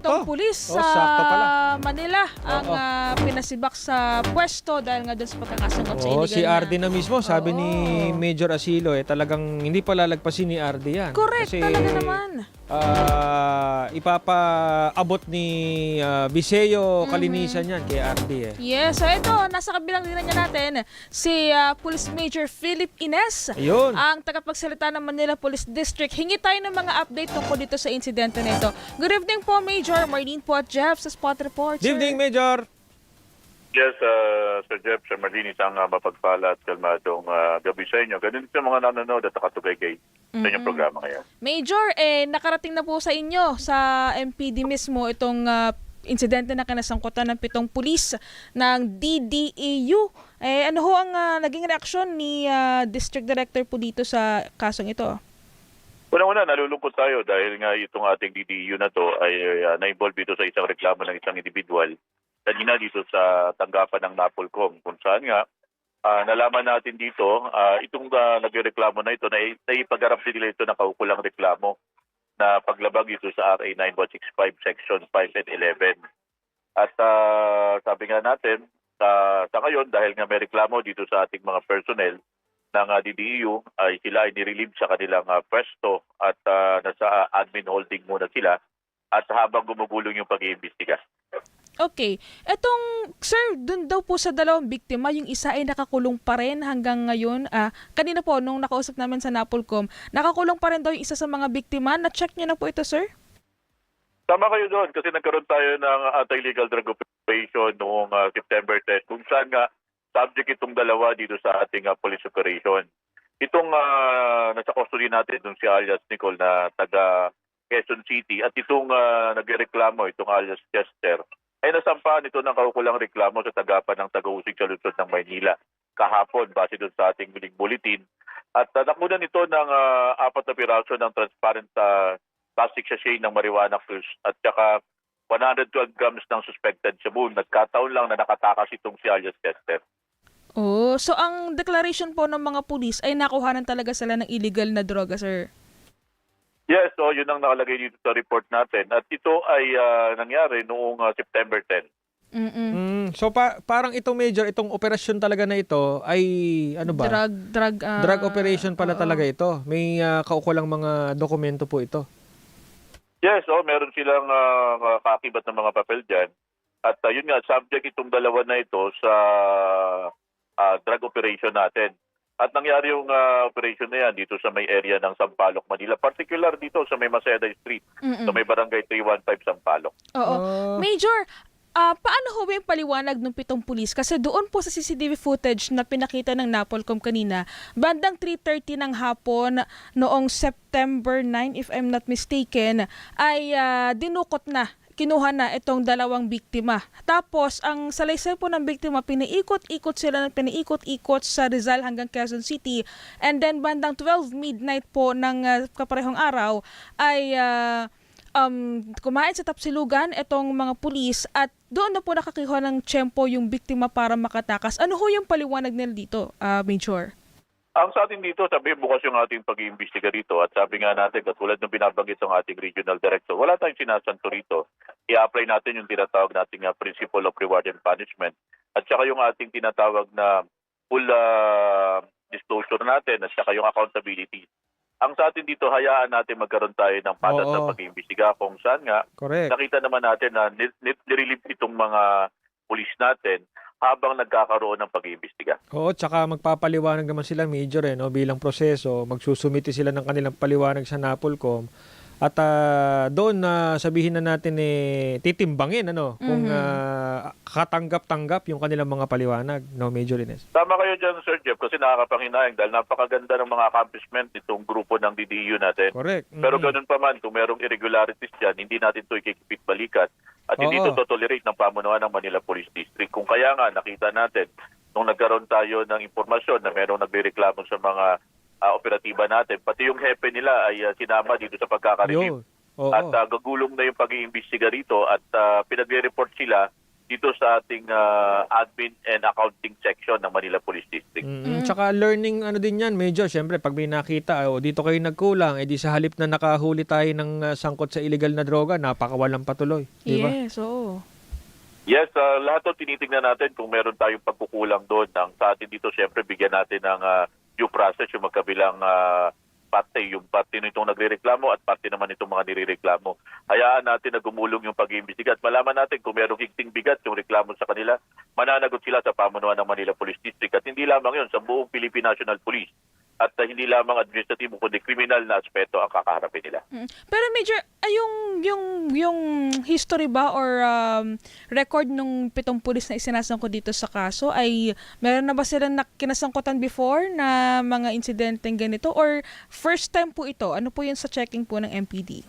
pitong pulis sa sakto pala. Manila ang pinasibak sa pwesto dahil nga doon sa pagkakasangkot sa illegal Si RD na mismo, sabi Oo. ni Major Asilo, talagang hindi pa lalagpasin ni RD yan. Correct, Kasi, talaga naman. ipapaabot ni Biseo kalinisan yan kay RD Yes, so ito, nasa kabilang linya natin, si Police Major Philip Ines, Ayun. ang tagapagsalita ng Manila Police District. Hingi tayo ng mga update tungkol dito sa insidente na ito. Good evening po, Major. Marlene po at Jeff sa Spot Report. Good evening, Major. Yes, Sir Jeff, Sir Marlene, isang mapagpala at kalmadong gabi sa inyo. Ganun sa mga nanonood at nakatugay-gay sa inyong programa ngayon. Major, nakarating na po sa inyo sa MPD mismo itong insidente na kinasangkutan ng 7 pulis ng DDEU. Ano ho ang naging reaksyon ni District Director po dito sa kasong ito? Unang-una, nalulungkot tayo dahil nga itong ating DDEU na to ay na-involve dito sa isang reklamo ng isang individual kanina dito sa tanggapan ng Napolcom, kung saan nga nalaman natin dito, itong nagreklamo na ito, naipag-harap din nila ito ng kaukulang reklamo na paglabag ito sa RA 9165 Section 5 and 11. At sabi nga natin, sa ngayon, dahil nga may reklamo dito sa ating mga personnel ng DDEU, ay sila ay nirelieve sa kanilang pwesto at nasa admin holding muna sila at habang gumugulong yung pag-iimbestiga. Okay. Etong, sir, dun daw po sa 2 biktima, yung isa ay nakakulong pa rin hanggang ngayon. Kanina po, nung nakausap namin sa Napolcom, nakakulong pa rin daw yung isa sa mga biktima. Na-check niyo na po ito, sir? Tama kayo doon kasi nagkaroon tayo ng anti-illegal drug operation noong September 10 kung saan nga subject itong dalawa dito sa ating police operation. Itong nasa custody natin, itong si alias Nicole na taga Quezon City at itong nagreklamo, itong alias Chester, ay nasampahan ito ng kaukulang reklamo sa tanggapan ng Taga-Usig sa lungsod ng Maynila kahapon base doon sa ating muling bulletin. At nakunan ito ng 4 na piraso ng transparent plastic sachet ng marijuana fused at saka 112 grams ng suspected shabu. Nagkataon lang na nakatakas itong si alias Chester. Oh, so ang declaration po ng mga pulis ay nakuhanan talaga sila ng illegal na droga, sir? Yes, so yun ang nakalagay dito sa report natin. At ito ay nangyari noong September 10. So parang itong Major, itong operasyon talaga na ito ay ano ba? Drug operation pala talaga ito. May kaukulang mga dokumento po ito. Yes, meron silang kakibat ng mga papel dyan. At yun nga, subject itong dalawa na ito sa drug operation natin. At nangyari yung operation na yan dito sa may area ng Sampaloc, Manila. Particular dito sa may Maceda Street, sa may barangay 315 Sampaloc. Oo. Major, paano ho ba yung paliwanag ng 7 pulis? Kasi doon po sa CCTV footage na pinakita ng Napolcom kanina, bandang 3:30 ng hapon noong September 9, if I'm not mistaken, ay dinukot na. Kinuha na itong 2 biktima. Tapos, ang salaysay po ng biktima, pinaikot-ikot sa Rizal hanggang Quezon City. And then, bandang 12 midnight po ng kaparehong araw, ay kumain sa Tapsilugan itong mga pulis at doon na po nakakuha ng tiyempo yung biktima para makatakas. Ano ho yung paliwanag nila dito, Major? Ang sa atin dito, sabi bukas yung ating pag-iimbestiga dito at sabi nga natin, katulad ng binabanggit ng ating regional director, wala tayong sinasanto rito. I-apply natin yung tinatawag nating principle of reward and punishment at saka yung ating tinatawag na full disclosure natin at saka yung accountability. Ang sa atin dito, hayaan natin magkaroon tayo ng patas na pag-iimbestiga kung saan nga nakita naman natin na nirelieve itong mga pulis natin habang nagkakaroon ng pag-iimbestiga. Oo, tsaka magpapaliwanag naman sila, Major, bilang proseso. Magsusumiti sila ng kanilang paliwanag sa Napolcom. At doon na sabihin na natin titimbangin kung katanggap-tanggap yung kanilang mga paliwanag, Major Ines. Tama kayo dyan, Sir Jeff, kasi nakakapanghinayang dahil napakaganda ng mga accomplishment nitong grupo ng DDEU natin. Correct. Pero ganun pa man, kung merong irregularities dyan, hindi natin ito ikikipit balikat at hindi ito tolerate ng pamunuan ng Manila Police District. Kung kaya nga, nakita natin, nung nagkaroon tayo ng impormasyon na merong nagreklamo sa mga operatiba natin, pati yung hepe nila ay sinama dito sa pagkaka-review. At gagulong na yung pag-iimbestiga rito at pinagre-report sila dito sa ating admin and accounting section ng Manila Police District. Tsaka learning ano din yan, Major. Siyempre, pag may nakita, dito kayo nagkulang, edi sa halip na nakahuli tayo ng sangkot sa illegal na droga, napakawalang patuloy. Di ba? Yes, oo. Yes, lahat ito tinitingnan natin kung meron tayong pagkukulang doon. Sa atin dito, siyempre, bigyan natin ng due process yung magkabilang parte, yung parte nitong nagrereklamo at parte naman itong mga nirereklamo. Hayaan natin na gumulong yung pag-iimbestiga at malaman natin kung merong higting bigat yung reklamo sa kanila, mananagot sila sa pamunuan ng Manila Police District at hindi lamang yun, sa buong Philippine National Police at hindi lamang administratibo kundi kriminal na aspeto ang kakaharapin nila. Pero Major, yung history ba or record nung 7 pulis na isinasangkot dito sa kaso ay meron na ba silang kinasangkutan before na mga insidenteng ganito or first time po ito? Ano po yun sa checking po ng MPD?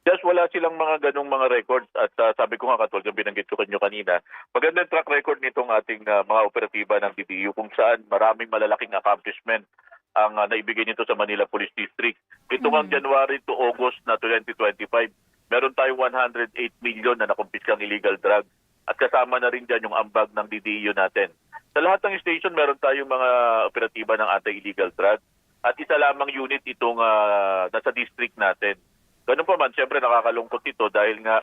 Just wala silang mga ganong mga records at sabi ko nga katulad ng binanggit ko kanyo kanina, magandang track record nitong ating mga operatiba ng DDU kung saan maraming malalaking accomplishment ang naibigay nito sa Manila Police District. Ito ang January to August na 2025, meron tayong 108 million na nakumpiskang illegal drug at kasama na rin dyan yung ambag ng DDU natin. Sa lahat ng station, meron tayong mga operatiba ng anti-illegal drug at isa lamang unit itong nasa district natin. Ganun pa man, siyempre nakakalungkot ito dahil nga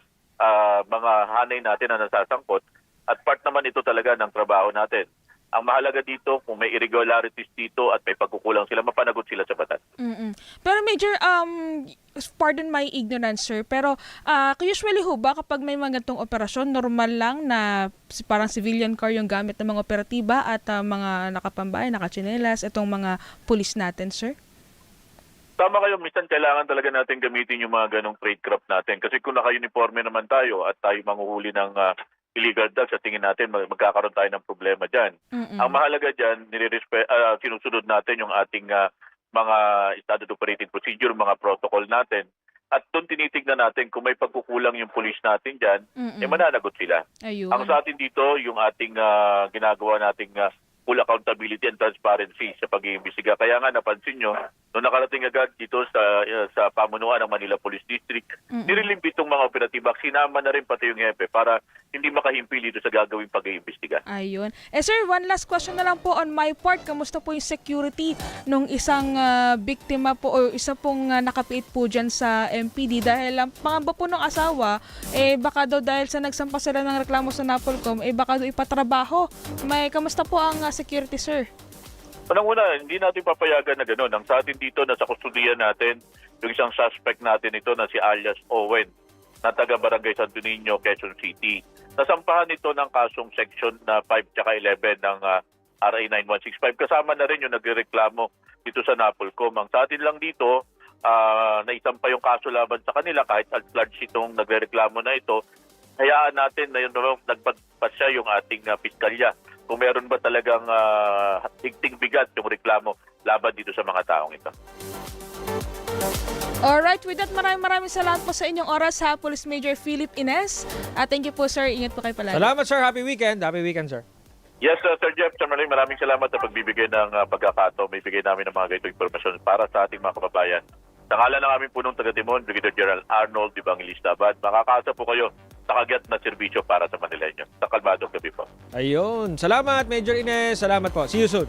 mga hanay natin na nasasangkot at part naman ito talaga ng trabaho natin. Ang mahalaga dito, kung may irregularities dito at may pagkukulang sila, mapanagot sila sa batas. Pero Major, pardon my ignorance sir, pero usually ho ba kapag may mga ganitong operasyon, normal lang na parang civilian car yung gamit ng mga operatiba at mga nakapambay, nakachinelas, itong mga pulis natin, sir? Tama kayo, minsan kailangan talaga natin gamitin yung mga ganong trade craft natin. Kasi kung naka-uniforme naman tayo at tayo manghuhuli ng illegal drugs, sa tingin natin magkakaroon tayo ng problema dyan. Ang mahalaga dyan, sinusunod natin yung ating mga standard operating procedure, mga protocol natin. At doon tinitignan natin kung may pagkukulang yung police natin dyan, mananagot sila. Ayun. Ang sa atin dito, yung ating ginagawa nating full accountability and transparency sa pag-iimbestiga. Kaya nga napansin nyo, nung nakarating agad dito sa pamunuan ng Manila Police District, nirelimbit itong mga operatiba, sinama na rin pati yung hepe para hindi makahimpil dito sa gagawing pag-iimbestiga. Ayun. Sir, one last question na lang po on my part. Kamusta po yung security nung isang biktima po o isa pong nakapiit po dyan sa MPD dahil ang pangamba po ng asawa, baka daw dahil sa nagsampa sila ng reklamo sa Napolcom, baka daw ipatrabaho. Kamusta po ang security, sir? Unang-una, hindi natin papayagan na gano'n. Ang sa atin dito, nasa kustudiyan natin, yung isang suspect natin ito na si alias Owen, na taga Barangay Santo Niño, Quezon City. Nasampahan ito ng kasong section na 5 tsaka 11 ng RA 9165. Kasama na rin yung nagrereklamo dito sa Napolcom. Ang sa atin lang dito, naisampa yung kaso laban sa kanila kahit at-large itong nagrereklamo na ito. Hayaan natin na yun, nagpagpasya yung ating piskalya kung meron ba talagang higting bigat yung reklamo laban dito sa mga taong ito. Alright, with that, maraming salamat po sa inyong oras ha, Police Major Philip Ines. Thank you po, sir. Ingat po kayo palagi. Salamat, sir. Happy weekend. Happy weekend, sir. Yes, Sir Jeff, maraming salamat sa pagbibigay ng pagkakataon. May bigay namin ng mga ganitong informasyon para sa ating mga kababayan. Sa ngalan ng aming punong taga-Timon, Brigadier General Arnold Evangelista Abad, makakaasa po kayo sa kagyat na serbisyo para sa Manileño. Sa kalmadong gabi po. Ayun. Salamat, Major Ines. Salamat po. See you soon.